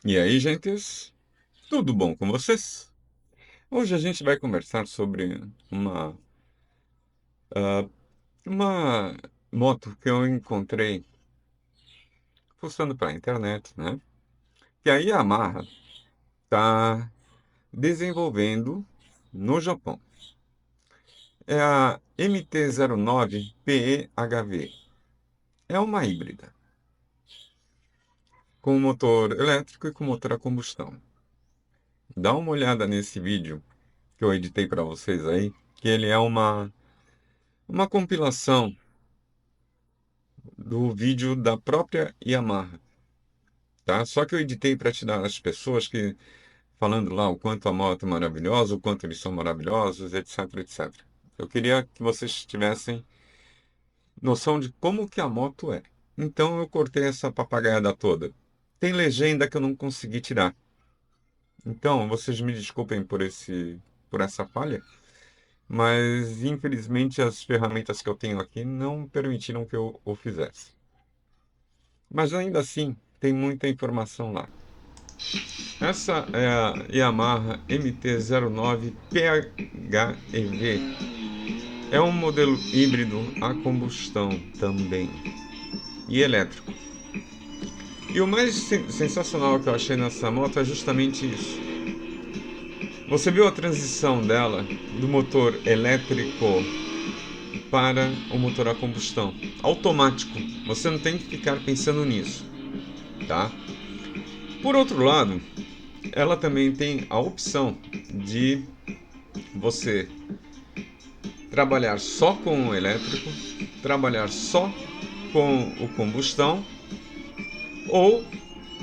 E aí, gentes, tudo bom com vocês? Hoje a gente vai conversar sobre uma moto que eu encontrei fuçando para a internet, né? Que a Yamaha está desenvolvendo no Japão. É a MT-09 PEHV. É uma híbrida, com motor elétrico e com motor a combustão. Dá uma olhada nesse vídeo que eu editei para vocês aí, que ele é uma compilação do vídeo da própria Yamaha, tá? Só que eu editei para te dar as pessoas que falando lá o quanto a moto é maravilhosa, o quanto eles são maravilhosos, etc, etc. Eu queria que vocês tivessem noção de como que a moto é. Então eu cortei essa papagaiada toda. Tem legenda que eu não consegui tirar. Então, vocês me desculpem por essa falha, mas infelizmente as ferramentas que eu tenho aqui não permitiram que eu o fizesse. Mas ainda assim, tem muita informação lá. Essa é a Yamaha MT-09 PHEV. É um modelo híbrido a combustão também e elétrico. E o mais sensacional que eu achei nessa moto é justamente isso. Você viu a transição dela do motor elétrico para o motor a combustão? Automático. Você não tem que ficar pensando nisso, tá? Por outro lado, ela também tem a opção de você trabalhar só com o elétrico, trabalhar só com o combustão ou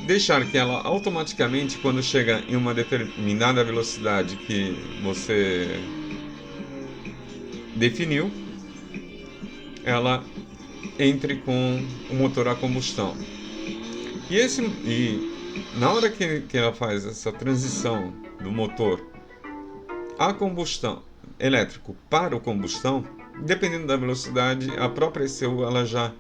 deixar que ela automaticamente, quando chega em uma determinada velocidade que você definiu, ela entre com o motor a combustão. E na hora que ela faz essa transição do motor a combustão elétrico para o combustão, dependendo da velocidade, a própria ECU ela já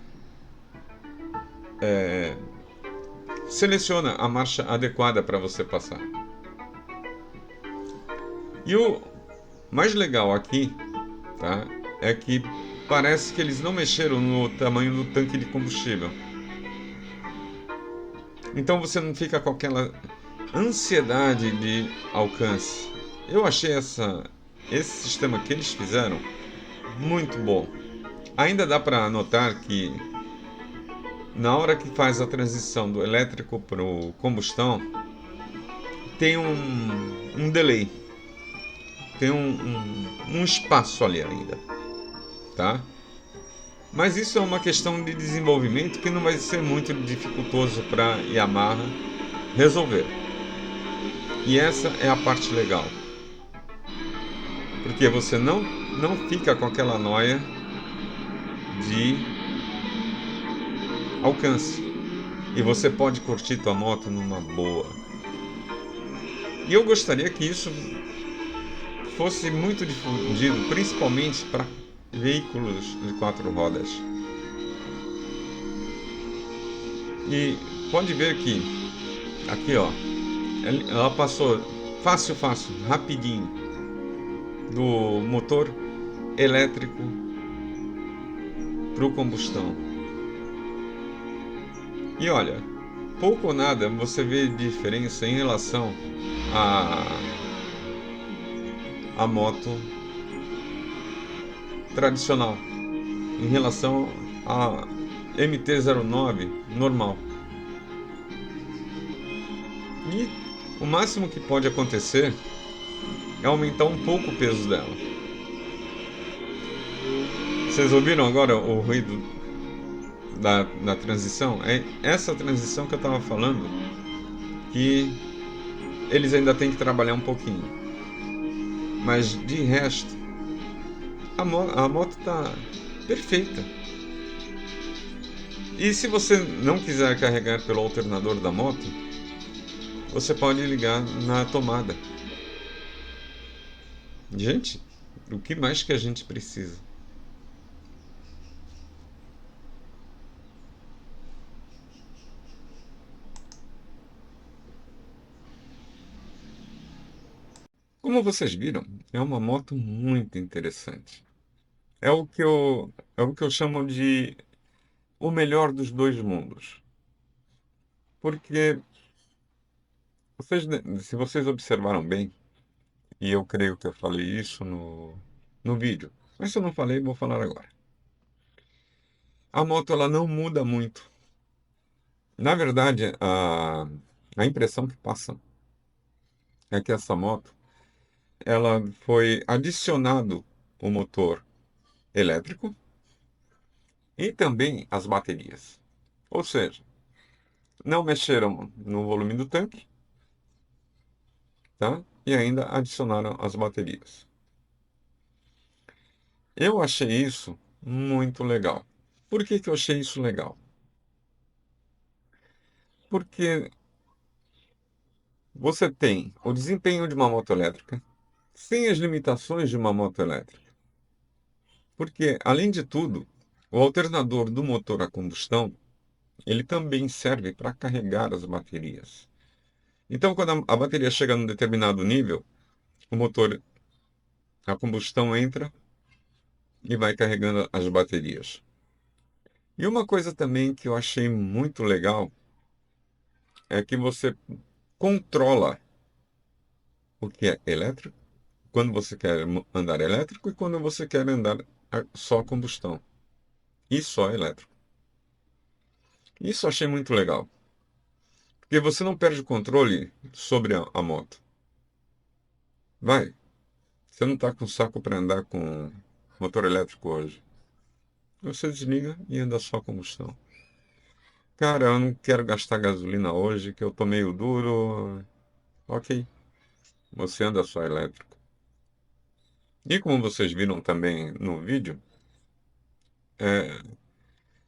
seleciona a marcha adequada para você passar. E o mais legal aqui, tá, é que parece que eles não mexeram no tamanho do tanque de combustível. Então você não fica com aquela ansiedade de alcance. Eu achei esse sistema que eles fizeram muito bom. Ainda dá para notar que na hora que faz a transição do elétrico para o combustão, tem um delay, tem um espaço ali ainda, tá? Mas isso é uma questão de desenvolvimento que não vai ser muito dificultoso para Yamaha resolver. E essa é a parte legal, porque você não fica com aquela noia de alcance e você pode curtir tua moto numa boa. E eu gostaria que isso fosse muito difundido, principalmente para veículos de quatro rodas. E pode ver que aqui, ó, ela passou fácil, fácil, rapidinho do motor elétrico para o combustão. E olha, pouco ou nada você vê diferença em relação à moto tradicional, em relação à MT-09 normal. E o máximo que pode acontecer é aumentar um pouco o peso dela. Vocês ouviram agora o ruído da transição? É essa transição que eu estava falando que eles ainda têm que trabalhar um pouquinho. Mas de resto, a moto está perfeita. E se você não quiser carregar pelo alternador da moto, você pode ligar na tomada. Gente, o que mais que a gente precisa? Como vocês viram, é uma moto muito interessante. É o que eu chamo de o melhor dos dois mundos. Porque se vocês observaram bem, e eu creio que eu falei isso no vídeo, mas se eu não falei, vou falar agora. A moto ela não muda muito. Na verdade, a impressão que passa é que essa moto ela foi adicionado o motor elétrico e também as baterias. Ou seja, não mexeram no volume do tanque, tá? E ainda adicionaram as baterias. Eu achei isso muito legal. Por que que eu achei isso legal? Porque você tem o desempenho de uma moto elétrica sem as limitações de uma moto elétrica. Porque, além de tudo, o alternador do motor a combustão, ele também serve para carregar as baterias. Então, quando a bateria chega num determinado nível, o motor a combustão entra e vai carregando as baterias. E uma coisa também que eu achei muito legal é que você controla o que é elétrico, quando você quer andar elétrico e quando você quer andar só combustão e só elétrico. Isso eu achei muito legal, porque você não perde o controle sobre a moto. Vai, você não está com saco para andar com motor elétrico hoje. Você desliga e anda só combustão. Cara, eu não quero gastar gasolina hoje, que eu tô meio duro. Ok, você anda só elétrico. E como vocês viram também no vídeo, é,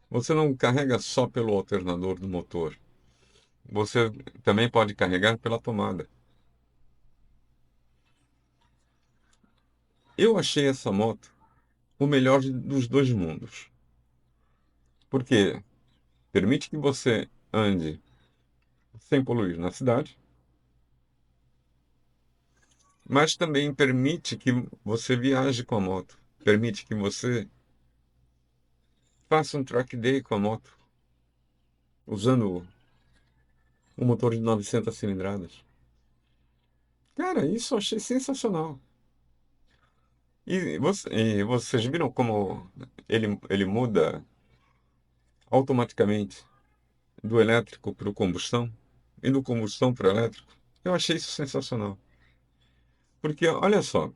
você não carrega só pelo alternador do motor. Você também pode carregar pela tomada. Eu achei essa moto o melhor dos dois mundos. Porque permite que você ande sem poluir na cidade, mas também permite que você viaje com a moto. Permite que você faça um track day com a moto, usando um motor de 900 cilindradas. Cara, isso eu achei sensacional. E vocês viram como ele muda automaticamente do elétrico para o combustão e do combustão para o elétrico? Eu achei isso sensacional. Porque, olha só,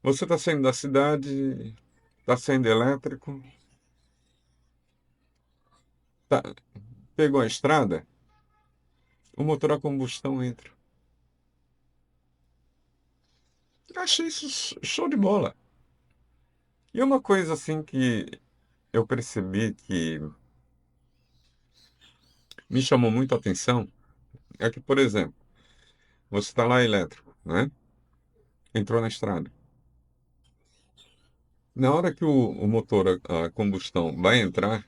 você está saindo da cidade, está saindo elétrico, tá- pegou a estrada, o motor a combustão entra. Eu achei isso show de bola. E uma coisa assim que eu percebi que me chamou muito a atenção é que, por exemplo, você está lá elétrico, né? Entrou na estrada. Na hora que o motor a combustão vai entrar,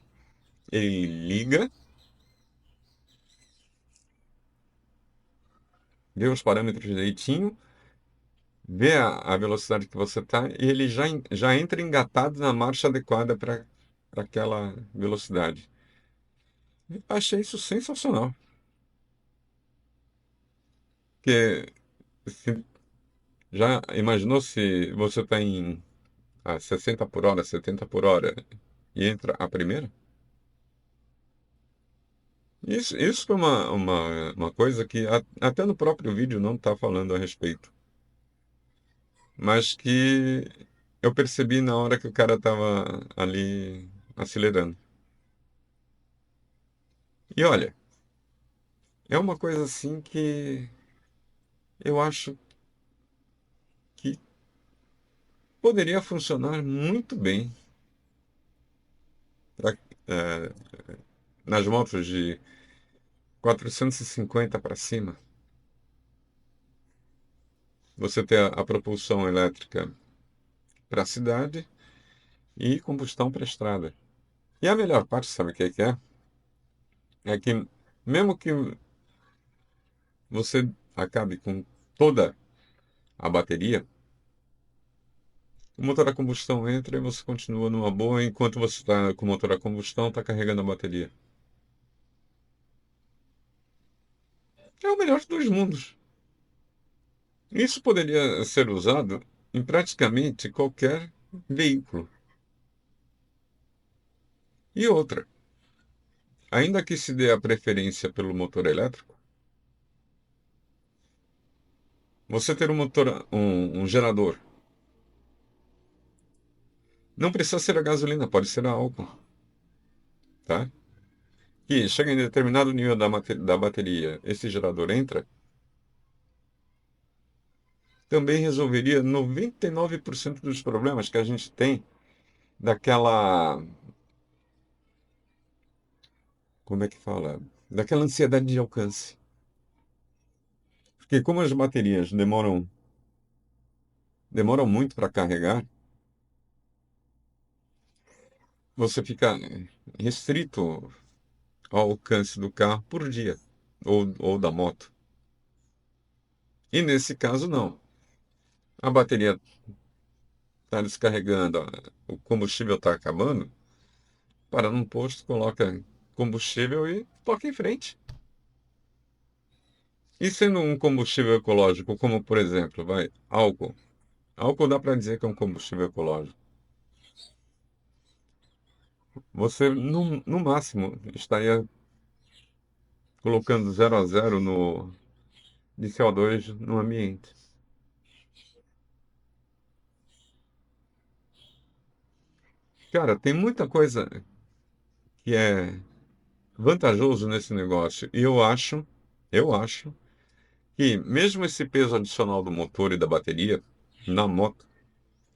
ele liga, vê os parâmetros direitinho, vê a velocidade que você está e ele já entra engatado na marcha adequada para aquela velocidade. Eu achei isso sensacional. Porque já imaginou se você está em 60 por hora, 70 por hora e entra a primeira? Isso foi uma coisa que até no próprio vídeo não está falando a respeito, mas que eu percebi na hora que o cara estava ali acelerando. E olha, é uma coisa assim que eu acho que poderia funcionar muito bem pra, eh, nas motos de 450 para cima. Você ter a propulsão elétrica para a cidade e combustão para a estrada. E a melhor parte, sabe o que é? É que mesmo que você acabe com toda a bateria, o motor a combustão entra e você continua numa boa, enquanto você está com o motor a combustão, está carregando a bateria. É o melhor dos mundos. Isso poderia ser usado em praticamente qualquer veículo. E outra, ainda que se dê a preferência pelo motor elétrico, você ter um motor, um gerador, não precisa ser a gasolina, pode ser a álcool, tá? Que chega em determinado nível da bateria, esse gerador entra, também resolveria 99% dos problemas que a gente tem daquela, como é que fala? Daquela ansiedade de alcance. Porque como as baterias demoram muito para carregar, você fica restrito ao alcance do carro por dia, ou da moto. E nesse caso, não. A bateria está descarregando, o combustível está acabando, para num posto, coloca combustível e toca em frente. E sendo um combustível ecológico, como por exemplo, álcool. Álcool dá para dizer que é um combustível ecológico. Você, no máximo, estaria colocando 0 a 0 de CO2 no ambiente. Cara, tem muita coisa que é vantajoso nesse negócio. E eu acho que mesmo esse peso adicional do motor e da bateria na moto,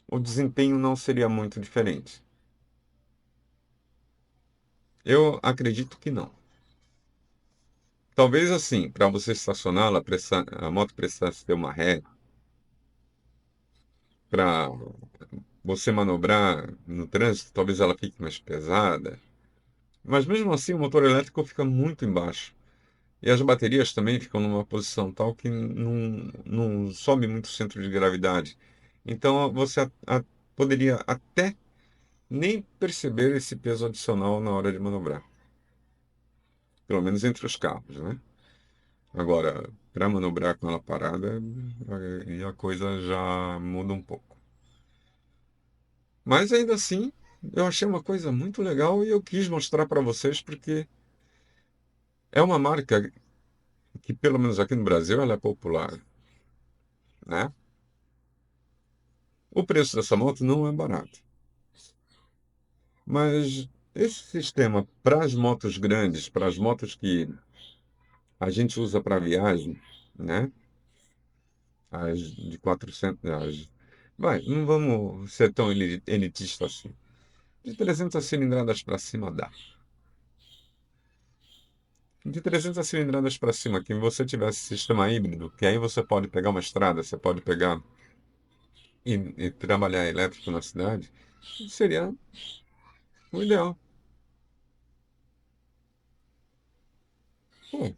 o desempenho não seria muito diferente. Eu acredito que não. Talvez assim, para você estacioná-la, a moto precisasse ter uma ré para você manobrar no trânsito, talvez ela fique mais pesada. Mas mesmo assim, o motor elétrico fica muito embaixo. E as baterias também ficam numa posição tal que não sobe muito o centro de gravidade. Então você poderia até nem perceber esse peso adicional na hora de manobrar. Pelo menos entre os carros, né? Agora, para manobrar com ela parada, aí a coisa já muda um pouco. Mas ainda assim, eu achei uma coisa muito legal e eu quis mostrar para vocês porque é uma marca que, pelo menos aqui no Brasil, ela é popular, né? O preço dessa moto não é barato. Mas esse sistema para as motos grandes, para as motos que a gente usa para viagem, né? As de 400, não vamos ser tão elitista assim. De 300 cilindradas para cima dá. De 300 cilindradas para cima, que você tivesse sistema híbrido, que aí você pode pegar uma estrada, você pode pegar e trabalhar elétrico na cidade, seria o ideal. Pô,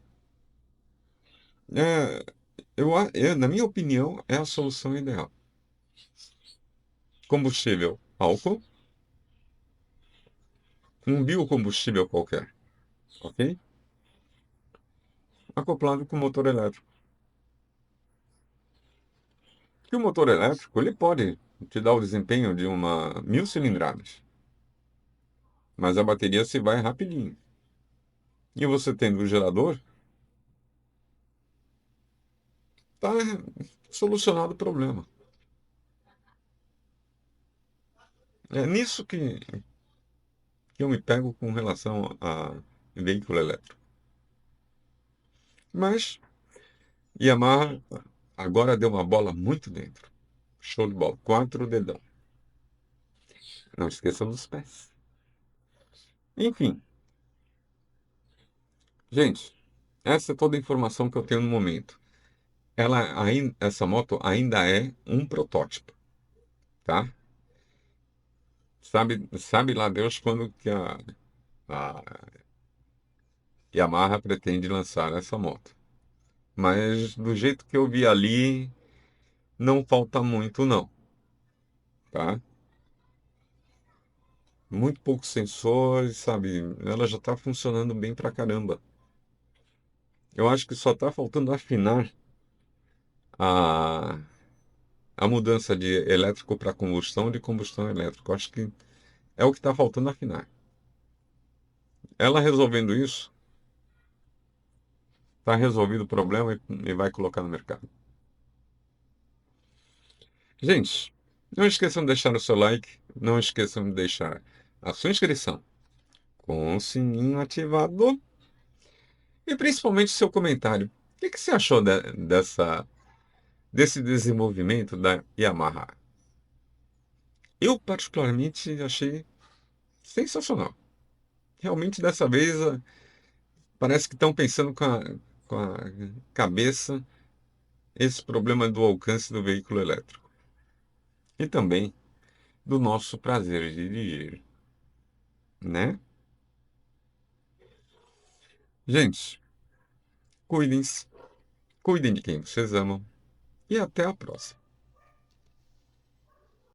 é, na minha opinião, é a solução ideal. Combustível álcool, um biocombustível qualquer, ok? Acoplado com motor elétrico. Que o motor elétrico ele pode te dar o desempenho de uma 1.000 cilindradas, mas a bateria se vai rapidinho. E você tendo o gerador, tá solucionado o problema. É nisso que eu me pego com relação a veículo elétrico. Mas Yamaha agora deu uma bola muito dentro. Show de bola. 4 dedão. Não esqueça dos pés. Enfim, gente, essa é toda a informação que eu tenho no momento. Essa moto ainda é um protótipo, tá? Sabe lá Deus quando que a Yamaha pretende lançar essa moto. Mas do jeito que eu vi ali, não falta muito não, tá? Muito poucos sensores, sabe? Ela já está funcionando bem pra caramba. Eu acho que só está faltando afinar a, a mudança de elétrico para combustão de combustão elétrico. Eu acho que é o que está faltando afinar. Ela resolvendo isso, está resolvido o problema e vai colocar no mercado. Gente, não esqueçam de deixar o seu like, não esqueçam de deixar a sua inscrição com o sininho ativado e principalmente seu comentário. O que você achou desse desenvolvimento da Yamaha? Eu particularmente achei sensacional. Realmente dessa vez parece que estão pensando com a cabeça esse problema do alcance do veículo elétrico e também do nosso prazer de dirigir, né? Gente, cuidem-se, cuidem de quem vocês amam e até a próxima.